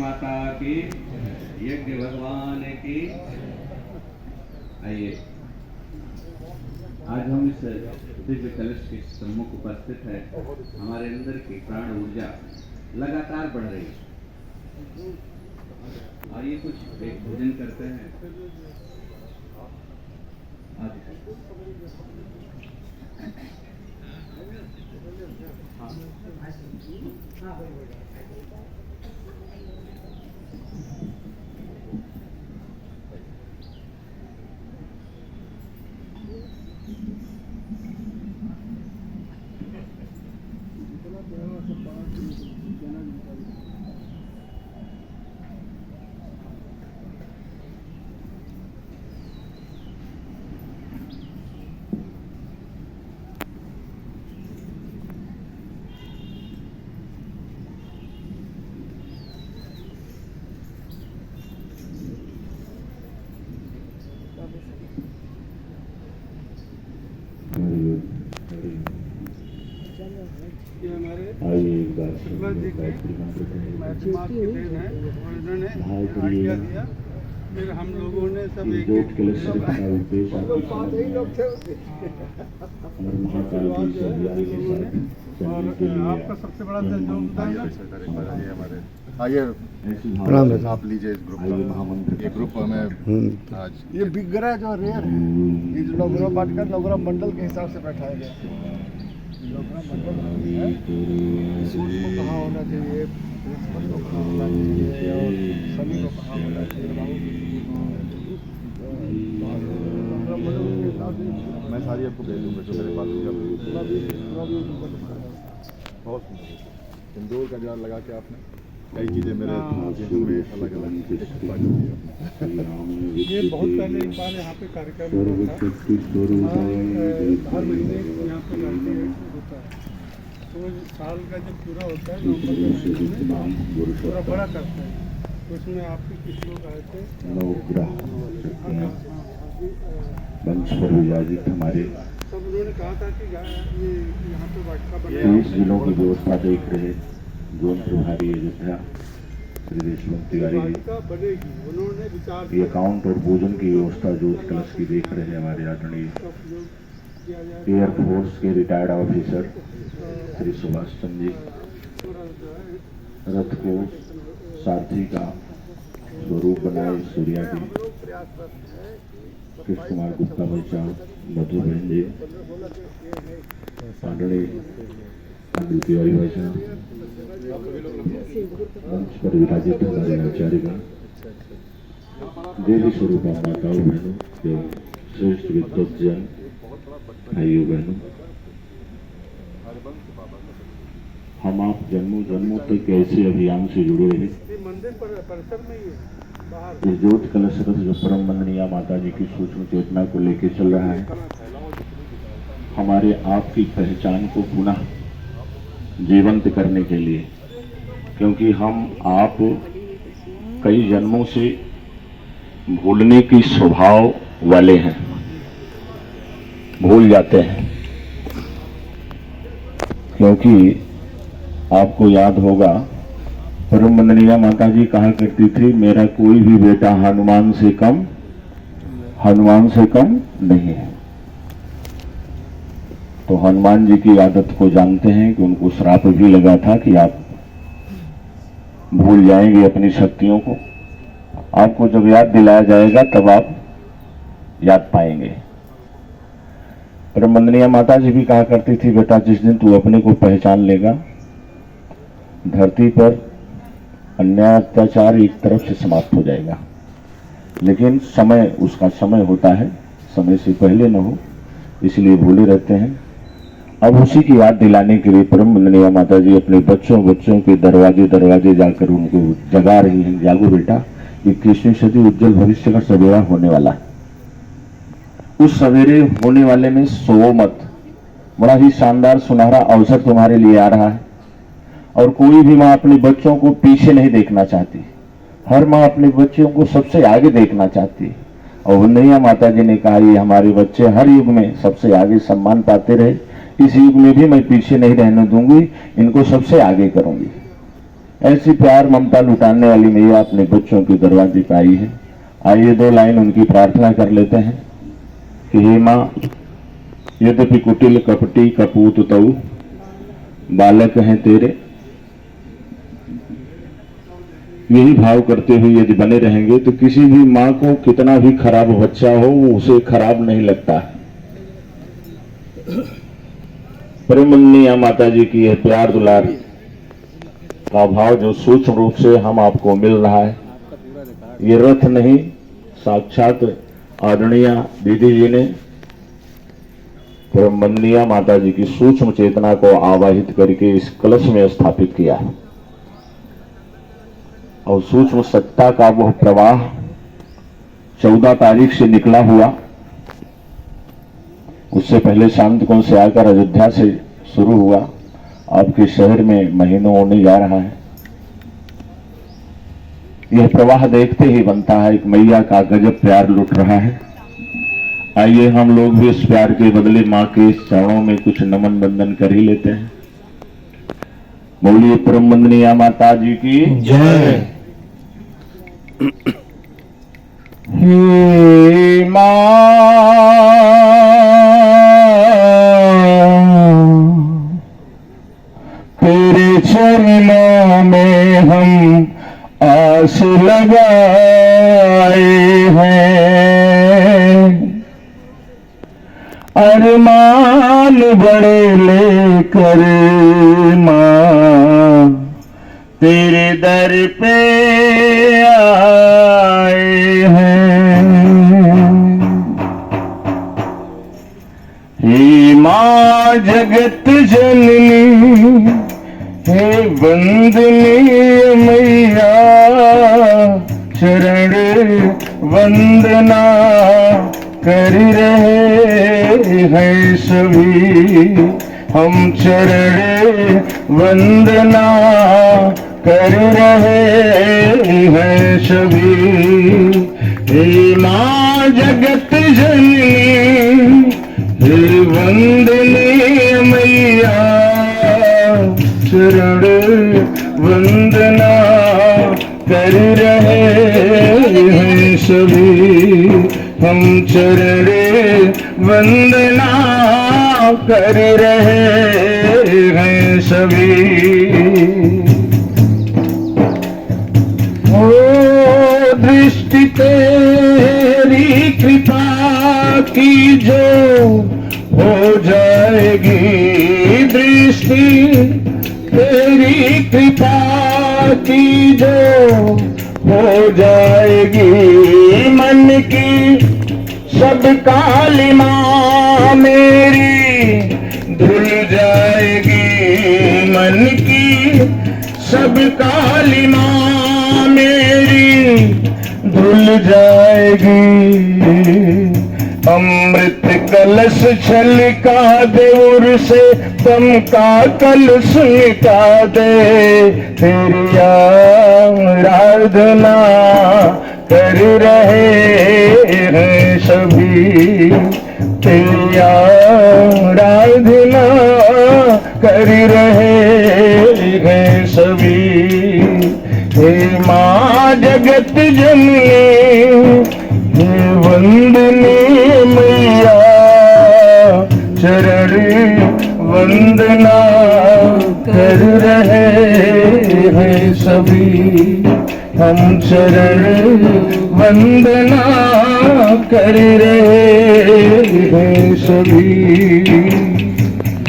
माता की, यज्ञ भगवान की। आइए, आज हम इस दिव्य कलश के सम्मुख उपस्थित है। हमारे अंदर की प्राण ऊर्जा लगातार बढ़ रही है। आइए कुछ एक भोजन करते हैं। ये हमारे आइए एक बार शुक्ला जी की मात की देन है और इन्होंने आज्ञा दिया। फिर हम लोगों ने सब एक जोत कलश रखना उद्देश्य और महाकाल की सभ्यता के साथ और आपका सबसे बड़ा योगदान आइए प्रणाम आप लीजिए इस ग्रुप आइए का। महामंत्र ये ग्रुप हमें आज ये विग्रह जो रेयर है ये जो नवग्रह पाटकर नवग्रह मंडल के हिसाब से बैठाया गया। नवग्रह मंडल है, सूर्य को कहाँ होना चाहिए, बृहस्पति को कहाँ होना चाहिए और शनि को कहाँ होना चाहिए। नवग्रह मंडल के हिसाब से मैं सारी आपको भेज दूंगा जो मेरे पास बहुत सुंदर सिंदूर का जार लगा के आपने कई चीज़ें मेरे जीवन में अलग अलग ये बहुत पहले एक बार यहाँ पे कार्यक्रम हुआ था। हर महीने यहाँ पे गांधी होता है, तो साल का जब पूरा होता है नवंबर में पूरा बड़ा करते हैं, तो उसमें आपके कुछ लोग आए थे। नवग्रह वंश पर विराजित हमारे सब उन्होंने कहा था कि ये यहाँ पे वाटिका बने 23 जिलों की व्यवस्था देख रहे जोन प्रभारी अयोध्या श्री तिवारी वाटिका बनेगी। उन्होंने विचार ये अकाउंट और भोजन की व्यवस्था जोत कलश की देख रहे हैं हमारे आदरणीय किया जाए। एयरफोर्स के रिटायर्ड ऑफिसर श्री सुभाष चंद्र जी। रथ को सारथी का स्वरूप बनाए सूर्या जी, कृष्ण कुमार गुप्ता भाई साहब, मधु बहन जी, आदरणीय तिवारी भाई साहब, मंच पर विराजित हमारे आचार्यगण, देवी स्वरूप माताओं बहनों एवं श्रेष्ठ विद्वज्जन भाइयों बहनों, हम आप जन्मों जन्मों तक ऐसे अभियान से जुड़े रहे। मंदिर परिसर में ही बाहर इस ज्योत कलश रथ जो परम वंदनीय माता जी की सूक्ष्म चेतना को लेकर चल रहा है, हमारे आपकी पहचान को पुनः जीवंत करने के लिए, क्योंकि हम आप कई जन्मों से भूलने की स्वभाव वाले हैं, भूल जाते हैं। क्योंकि आपको याद होगा परम वंदनीय माता जी कहा करती थी, मेरा कोई भी बेटा हनुमान से कम नहीं है। तो हनुमान जी की आदत को जानते हैं कि उनको श्राप भी लगा था कि आप भूल जाएंगे अपनी शक्तियों को, आपको जब याद दिलाया जाएगा तब आप याद पाएंगे। परम वंदनीय माता जी भी कहा करती थी, बेटा जिस दिन तू अपने को पहचान लेगा, धरती पर अन्याय अत्याचार एक तरफ से समाप्त हो जाएगा। लेकिन समय, उसका समय होता है, समय से पहले न हो, इसलिए भूले रहते हैं। अब उसी की याद दिलाने के लिए परम वंदनीय माता जी अपने बच्चों के दरवाजे जाकर उनको जगा रही हैं, जागो बेटा, 21वीं सदी उज्जवल भविष्य का सवेरा होने वाला है। उस सवेरे होने वाले में सो मत, बड़ा ही शानदार सुनहरा अवसर तुम्हारे लिए आ रहा है। और कोई भी माँ अपने बच्चों को पीछे नहीं देखना चाहती, हर माँ अपने बच्चों को सबसे आगे देखना चाहती है। और वंदनीय माता जी ने कहा, ये हमारे बच्चे हर युग में सबसे आगे सम्मान पाते रहे, इस युग में भी मैं पीछे नहीं रहने दूंगी, इनको सबसे आगे करूंगी। ऐसी प्यार ममता लुटाने वाली मैया अपने बच्चों के दरवाजे पे आई है। आइए 2 लाइन उनकी प्रार्थना कर लेते हैं कि हे माँ, यद्यपि कुटिल कपटी कपूत तऊ बालक हैं तेरे। यही भाव करते हुए यदि बने रहेंगे तो किसी भी माँ को कितना भी खराब बच्चा हो वो उसे खराब नहीं लगता है। परमन्या माता जी की यह प्यार दुलार का भाव जो सूक्ष्म रूप से हम आपको मिल रहा है, ये रथ नहीं, साक्षात आदरणीय दीदी जी ने परमन्या माता जी की सूक्ष्म चेतना को आवाहित करके इस कलश में स्थापित किया है। और सूक्ष्म सत्ता का वह प्रवाह 14 तारीख से निकला हुआ, उससे पहले शांतकुंज से आकर अयोध्या से शुरू हुआ, आपके शहर में महीनों होने जा रहा है। यह प्रवाह देखते ही बनता है एक मैया का गजब प्यार लुट रहा है। आइए हम लोग भी इस प्यार के बदले माँ के चरणों में कुछ नमन बंदन कर ही लेते हैं। बोलिए परमवंदनीय माता जी की जय। हे माँ, तेरे चरणों में हम आस लगाए हैं, अरमान बड़े लेकर माँ तेरे दर पे आए हैं। हे माँ जगत जननी, हे वंदनीय मैया, चरण वंदना कर रहे हैं सभी, हम चरण वंदना कर रहे हैं सभी। हे माँ जगत जननी, हे वंदनीय मैया, चरण वंदना कर रहे हैं सभी, हम चरण वंदना कर रहे हैं सभी। ओ दृष्टि तेरी कृपा की जो हो जाएगी, दृष्टि तेरी कृपा की जो हो जाएगी, मन की सब कालिमा मेरी धुल जाएगी, मन की सब कालिमा मेरी धुल जाएगी। अमृत कलश छलका दे उर से तम का कलश मिटा दे, तेरी आराधना कर रहे हैं सभी, तेरी आराधना कर रहे हैं सभी। हे माँ जगत जननी, हे वंदनीय मैया, चरण वंदना कर रहे हैं सभी, हम चरण वंदना कर रहे हैं सभी।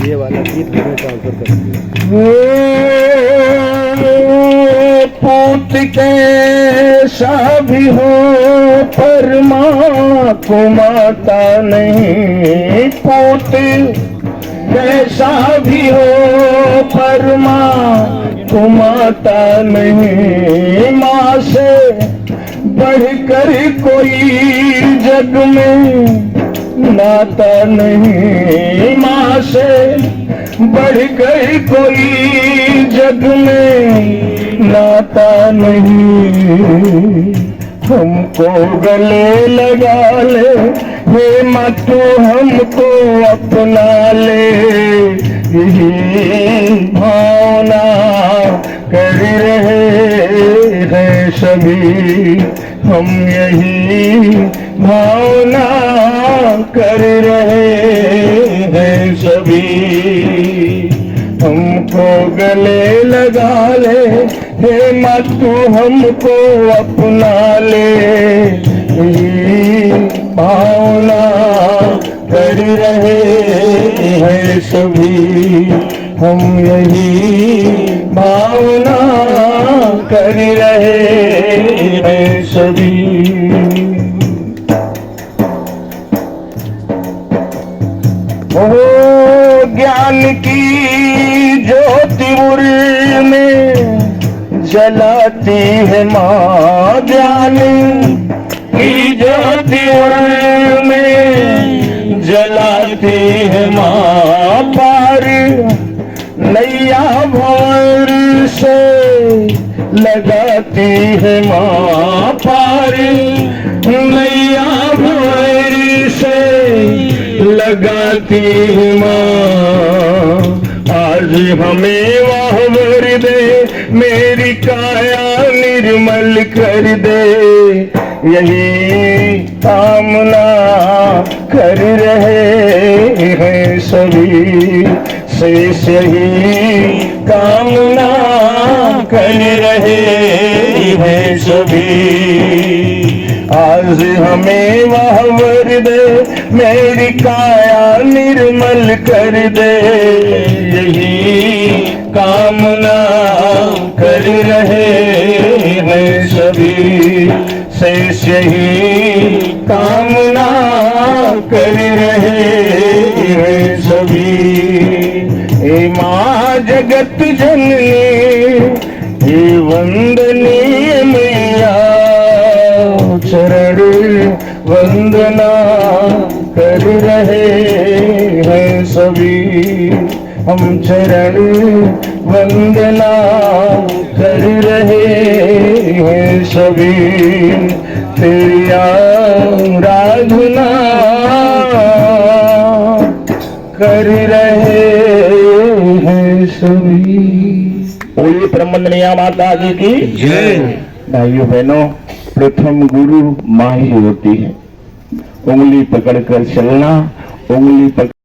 ये वाला गीत मैंने ट्रांसफर कर दिया। पूत कैसा भी हो पर माँ को माता नहीं, पूत कैसा भी हो पर माँ को माता नहीं, माँ से बढ़कर कोई जग में नाता नहीं, माँ से बढ़कर कोई जग में नाता नहीं। हमको गले लगा ले हे माँ, तू हमको अपना ले, यही भावना कर रहे हैं सभी, हम यही भावना कर रहे हैं सभी। हमको गले लगा ले हे माँ तू हमको अपना ले, यही भावना कर रहे हैं सभी, हम यही भावना कर रहे हैं सभी। ओ ज्ञान की ज्योति उर में जलाती है माँ, ज्ञान की ज्योति उर में जलाती है माँ, पार नैया भंवर से लगाती है माँ, पार नैया भंवर से लगाती है माँ। आज हमें वाहवर दे, मेरी काया निर्मल कर दे, यही कामना कर रहे हैं सभी, शेष यही कामना कर रहे हैं सभी। आज हमें वाहवर दे, मेरी काया निर्मल कर दे, यही कामना कर रहे हैं सभी, शेष यही कामना कर रहे हैं सभी। हे माँ जगत जननी, हे वंदनीय मैया, चरण वंदना कर रहे हैं सभी, हम चरण वंदना कर रहे हैं सभी। तेरी आराधना कर रहे हैं सभी। बोलिए ब्रह्मनिया माता जी की जय। भाइयों बहनों, प्रथम गुरु माँ ही होती है। उंगली पकड़कर चलना, उंगली पकड़